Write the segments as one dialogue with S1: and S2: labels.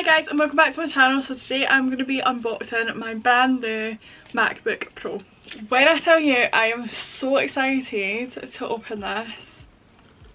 S1: Hi guys, and welcome back to my channel. So today I'm going to be unboxing my brand new MacBook Pro. When I tell you I am so excited to open this,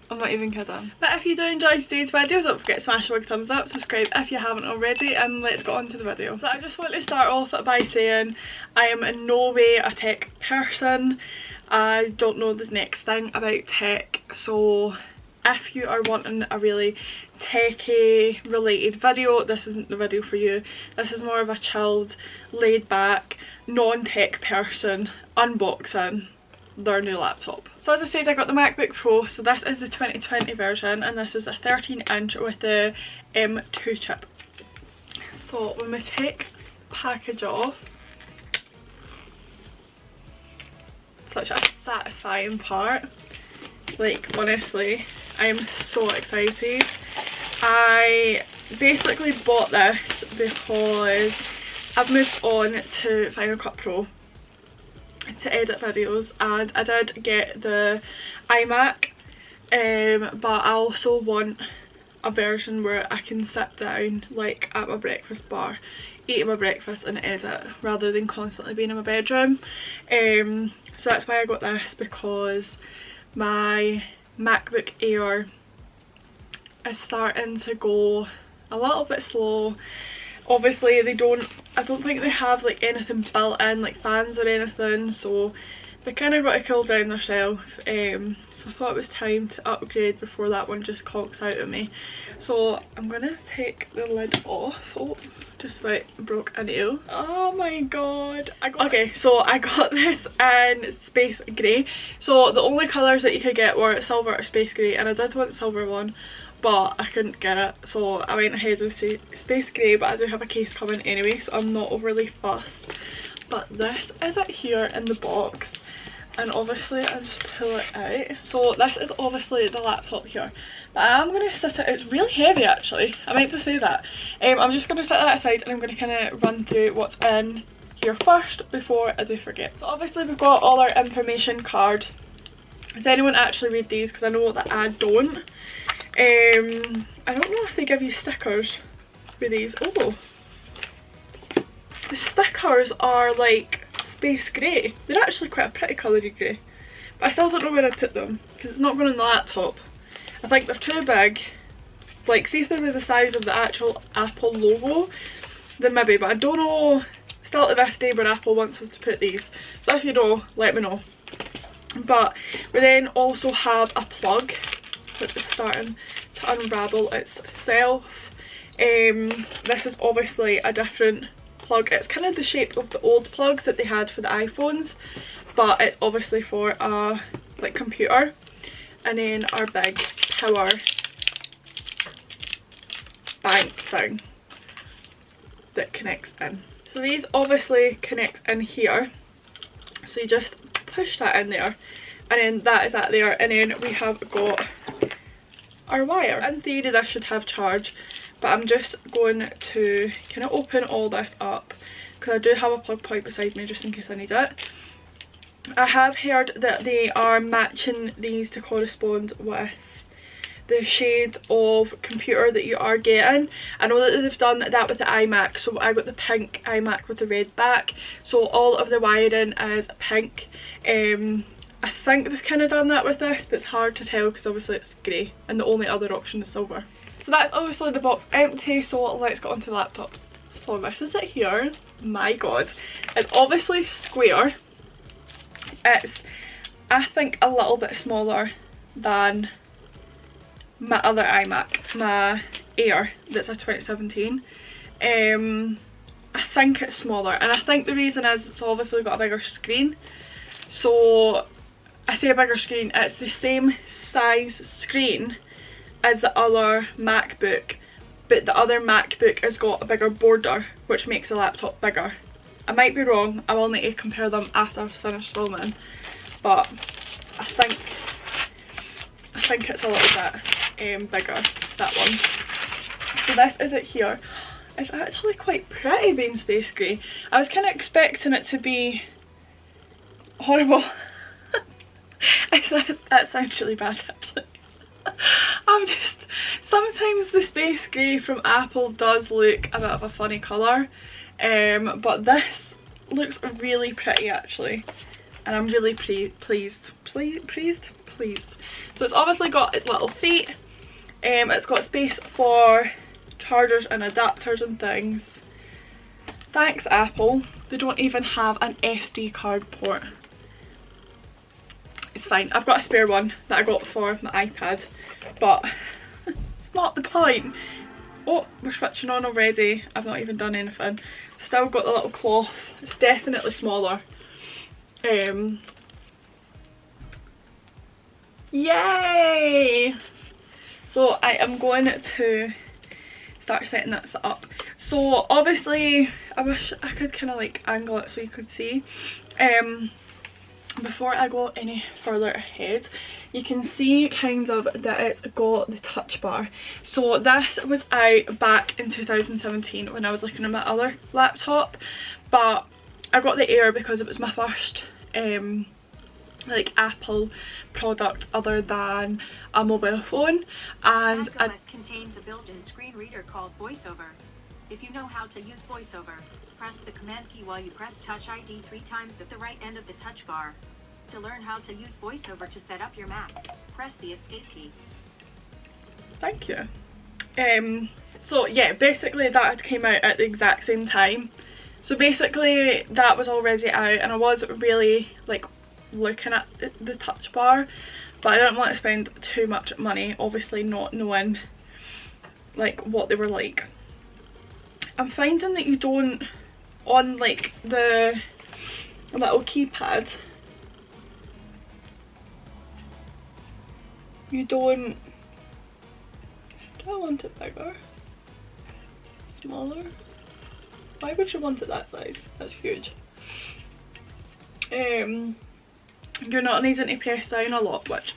S1: I'm not even kidding. But if you do enjoy today's video, don't forget to smash a big thumbs up, subscribe if you haven't already, and let's get on to the video. So I just want to start off by saying I am in no way a tech person. I don't know the next thing about tech, so if you are wanting a really techie related video, this isn't the video for you. This is more of a chilled, laid back, non-tech person unboxing their new laptop. So as I said, I got the MacBook Pro, so this is the 2020 version and this is a 13-inch with the M2 chip. So when we take the package off, such a satisfying part. Like, honestly, I'm so excited. I basically bought this because I've moved on to Final Cut Pro to edit videos, and I did get the iMac, but I also want a version where I can sit down like at my breakfast bar, eat my breakfast and edit rather than constantly being in my bedroom. So that's why I got this, because my MacBook Air is starting to go a little bit slow. Obviously I don't think they have like anything built in, like fans or anything, so they kind of got to cool down themselves. So I thought it was time to upgrade before that one just conks out at me. So I'm gonna take the lid off. Oh, just about broke a nail. Oh my god. Okay, so I got this in space grey. So the only colours that you could get were silver or space grey, and I did want the silver one, but I couldn't get it, so I went ahead with space grey. But I do have a case coming anyway, so I'm not overly fussed. But this is it here in the box, and obviously I just pull it out. So this is obviously the laptop here, but I am going to sit it. It's really heavy actually, I meant to say that. I'm just going to set that aside and I'm going to kind of run through what's in here first before I do forget. So obviously we've got all our information card. Does anyone actually read these? Because I know that I don't. I don't know if they give you stickers with these. Oh, the stickers are like space grey. They're actually quite a pretty coloury grey, but I still don't know where I'd put them because it's not going on the laptop. I think they're too big. Like, see if they were the size of the actual Apple logo, then maybe, but I don't know still to this day where Apple wants us to put these. So if you know, let me know. But we then also have a plug, which is starting to unravel itself. This is obviously a different plug. It's kind of the shape of the old plugs that they had for the iPhones, but it's obviously for a like computer. And then our big power bank thing that connects in. So these obviously connect in here, so you just push that in there, and then that is that there. And then we have got our wire. In theory this should have charge, but I'm just going to kind of open all this up because I do have a plug point beside me just in case I need it. I have heard that they are matching these to correspond with the shade of computer that you are getting. I know that they've done that with the iMac, so I got the pink iMac with the red back, so all of the wiring is pink. I think they've kind of done that with this, but it's hard to tell because obviously it's grey and the only other option is silver. So that's obviously the box empty, so let's get onto the laptop. So this is it here. My god, it's obviously square. It's, I think, a little bit smaller than my other iMac, my Air, that's a 2017. I think it's smaller, and I think the reason is it's obviously got a bigger screen. So I say a bigger screen, it's the same size screen as the other MacBook, but the other MacBook has got a bigger border, which makes the laptop bigger. I might be wrong, I will need to compare them after I've finished filming, but I think it's a little bit bigger, that one. So this is it here. It's actually quite pretty being space grey. I was kind of expecting it to be horrible. That sounds really bad actually. I'm just, sometimes the space grey from Apple does look a bit of a funny colour, but this looks really pretty actually, and I'm really pleased. So it's obviously got its little feet, it's got space for chargers and adapters and things. Thanks Apple, they don't even have an SD card port. It's fine, I've got a spare one that I got for my iPad, but it's not the point. Oh, we're switching on already, I've not even done anything. Still got the little cloth, it's definitely smaller. Yay! So I am going to start setting this up. So obviously I wish I could kind of like angle it so you could see. Before I go any further ahead, you can see kind of that it's got the touch bar. So this was out back in 2017 when I was looking at my other laptop, but I got the Air because it was my first like Apple product other than a mobile phone, and
S2: Macbook contains a built-in screen reader called VoiceOver. If you know how to use VoiceOver, press the command key while you press Touch ID 3 times at the right end of the touch bar. To learn how to use VoiceOver to set up your Mac, press the escape key.
S1: Thank you. So yeah, basically that had came out at the exact same time. So basically that was already out, and I was really like looking at the touch bar, but I didn't want to spend too much money, obviously not knowing like what they were like. I'm finding that you don't, on like the little keypad, you don't, do I want it bigger? Smaller? Why would you want it that size? That's huge. You're not needing to press down a lot, which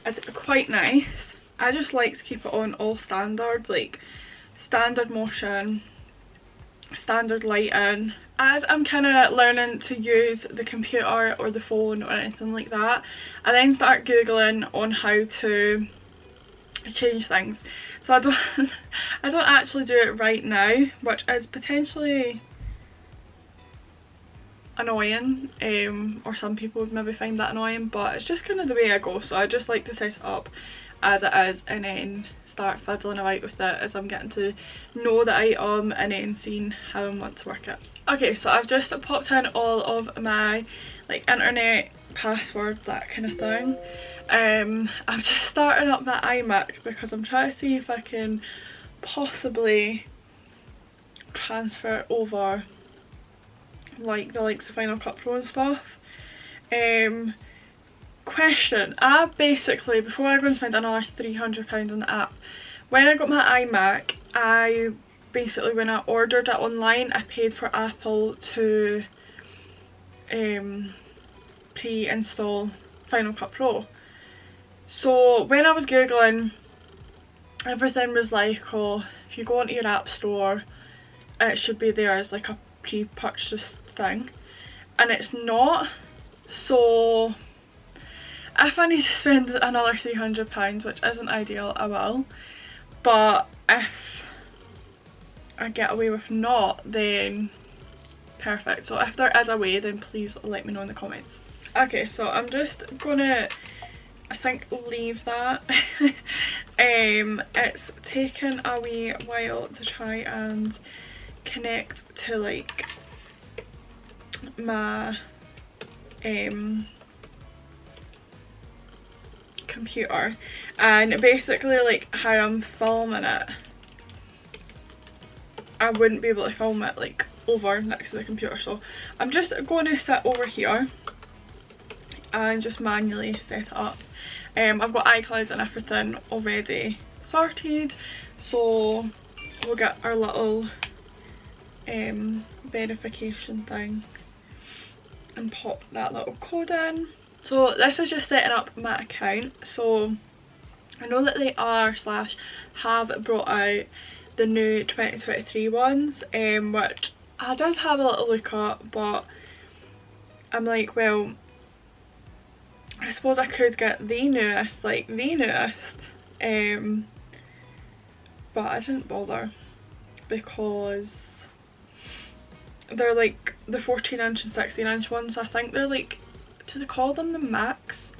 S1: is quite nice. I just like to keep it on all standard, like standard motion, standard lighting. As I'm kind of learning to use the computer or the phone or anything like that, I then start googling on how to change things. So I don't actually do it right now, which is potentially annoying, or some people would maybe find that annoying, but it's just kind of the way I go. So I just like to set it up as it is and then start fiddling about with it as I'm getting to know the item and then seeing how I want to work it. Okay, so I've just popped in all of my like internet password, that kind of thing. I'm just starting up my iMac because I'm trying to see if I can possibly transfer over like the likes of Final Cut Pro and stuff. Question, I basically, before I go and spend another £300 on the app, when I got my iMac, I basically, when I ordered it online, I paid for Apple to pre-install Final Cut Pro. So when I was googling, everything was like, oh, if you go onto your app store, it should be there as like a pre-purchase thing, and it's not. So if I need to spend another £300, which isn't ideal, I will, but if I get away with not, then perfect. So if there is a way, then please let me know in the comments. Okay, so I'm just gonna, I think, leave that. It's taken a wee while to try and connect to like my computer, and basically like how I'm filming it, I wouldn't be able to film it like over next to the computer, so I'm just going to sit over here and just manually set it up. I've got iCloud and everything already sorted, so we'll get our little verification thing and pop that little code in. So this is just setting up my account. So I know that they are / have brought out the new 2023 ones, which I did have a little look at, but I'm like, well, I suppose I could get the newest, like the newest, but I didn't bother because they're like the 14-inch and 16-inch ones, so I think they're like, do they call them the max?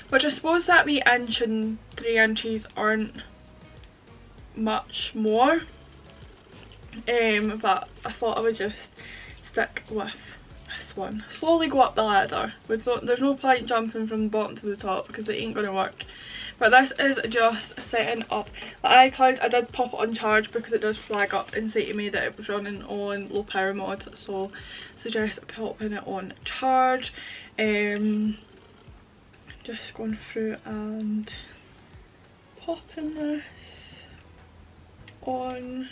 S1: Which I suppose that wee inch and 3 inches aren't much more, but I thought I would just stick with this one. Slowly go up the ladder. There's no point jumping from the bottom to the top because it ain't gonna work. But this is just setting up the iCloud. I did pop it on charge because it does flag up and say to me that it was running on low power mode, so suggest popping it on charge. Just going through and popping this on.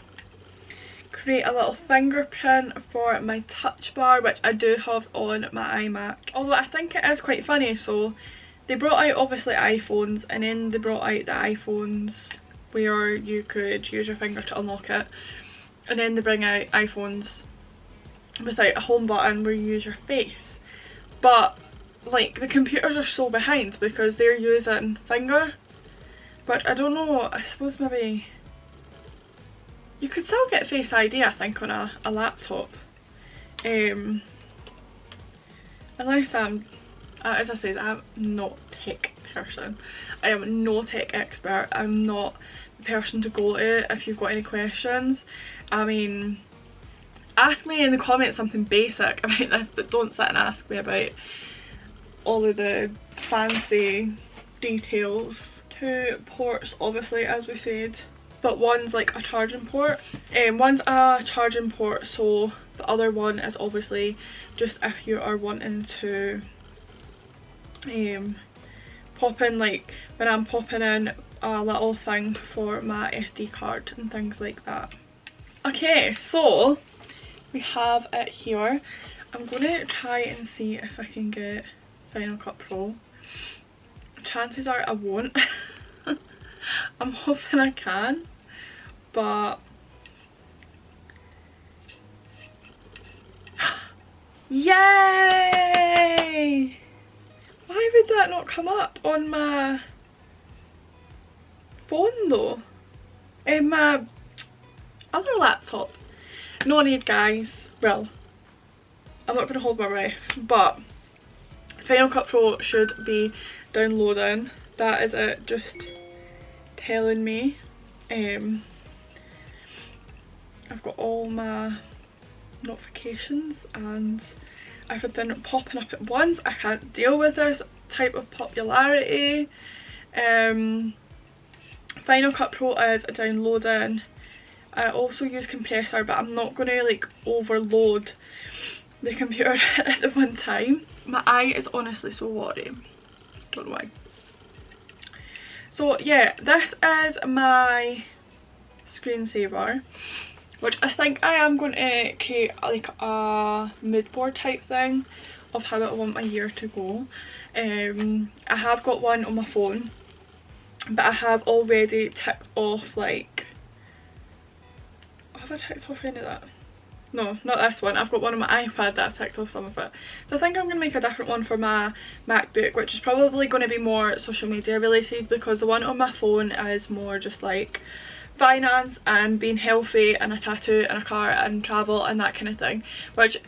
S1: Create a little fingerprint for my touch bar, which I do have on my iMac. Although I think it is quite funny, so they brought out obviously iPhones, and then they brought out the iPhones where you could use your finger to unlock it, and then they bring out iPhones without a home button where you use your face. But like the computers are so behind because they're using finger, but I don't know, I suppose maybe you could still get Face ID I think on a laptop, unless I'm, as I said, I'm not a tech person. I am no tech expert. I'm not the person to go to if you've got any questions. I mean, ask me in the comments something basic about this, but don't sit and ask me about all of the fancy details. 2 ports obviously, as we said, but one's like a charging port. One's a charging port, so the other one is obviously just if you are wanting to pop in, like when I'm popping in a little thing for my SD card and things like that. Okay, so we have it here. I'm gonna try and see if I can get Final Cut Pro. Chances are I won't. I'm hoping I can, but yay! Why would that not come up on my phone though? In my other laptop? No need, guys. Well, I'm not going to hold my breath, but Final Cut Pro should be downloading. That is it just telling me. I've got all my notifications and everything popping up at once. I can't deal with this type of popularity. Final Cut Pro is downloading. I also use compressor, but I'm not going to like overload the computer at the one time. My eye is honestly so watery. Don't know why. So yeah, this is my screensaver, which I think I am going to create like a mood board type thing of how I want my year to go. I have got one on my phone, but I have already ticked off like, have I ticked off any of that? No, not this one. I've got one on my iPad that I've ticked off some of it. So I think I'm going to make a different one for my MacBook, which is probably going to be more social media related, because the one on my phone is more just like finance and being healthy and a tattoo and a car and travel and that kind of thing, which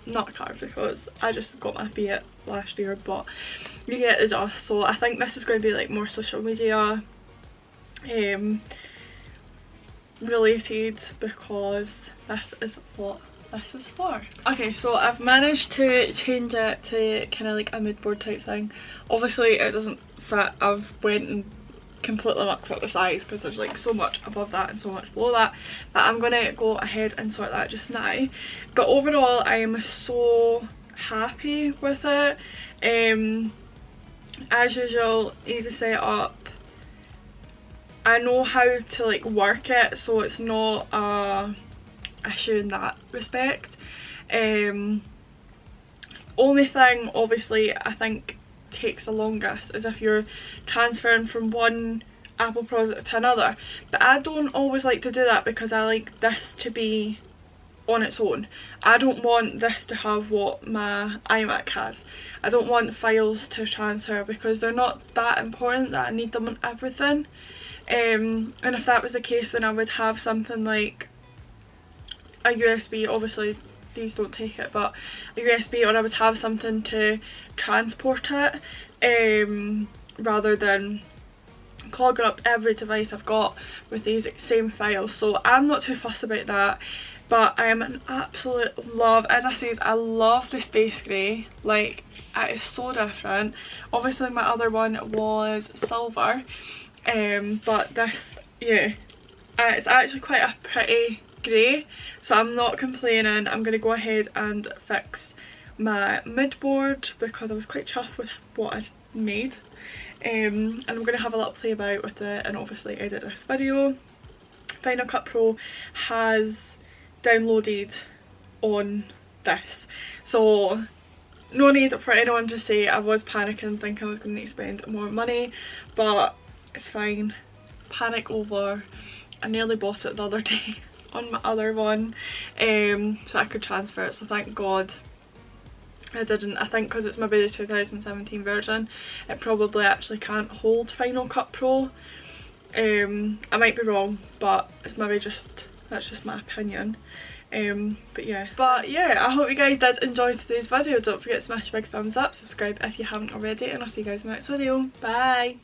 S1: not a car because I just got my Fiat last year, but you get the gist. So I think this is going to be like more social media related, because this is what this is for. Okay, so I've managed to change it to kind of like a mood board type thing. Obviously it doesn't fit. I've went and completely mucked up the size because there's like so much above that and so much below that, but I'm gonna go ahead and sort that just now. But overall I am so happy with it. As usual, easy setup. I know how to like work it, so it's not a issue in that respect. Only thing obviously I think takes the longest is if you're transferring from one Apple product to another, but I don't always like to do that because I like this to be on its own. I don't want this to have what my iMac has. I don't want files to transfer because they're not that important that I need them on everything. And if that was the case, then I would have something like a USB. Obviously these don't take it, but a USB, or I would have something to transport it, rather than clogging up every device I've got with these same files. So I'm not too fussed about that. But I am an absolute love, as I say, I love the space grey. Like, it is so different. Obviously my other one was silver, but this, yeah, it's actually quite a pretty grey, so I'm not complaining. I'm going to go ahead and fix my mid board because I was quite chuffed with what I made, and I'm going to have a little play about with it and obviously edit this video. Final Cut Pro has downloaded on this, so no need for anyone to say I was panicking thinking I was going to spend more money, but it's fine. Panic over. I nearly bought it the other day on my other one, so I could transfer it, so thank God I didn't. I think because it's maybe the 2017 version, it probably actually can't hold Final Cut Pro. I might be wrong, but it's maybe just, that's just my opinion. But yeah, I hope you guys did enjoy today's video. Don't forget to smash a big thumbs up, subscribe if you haven't already, and I'll see you guys in the next video. Bye.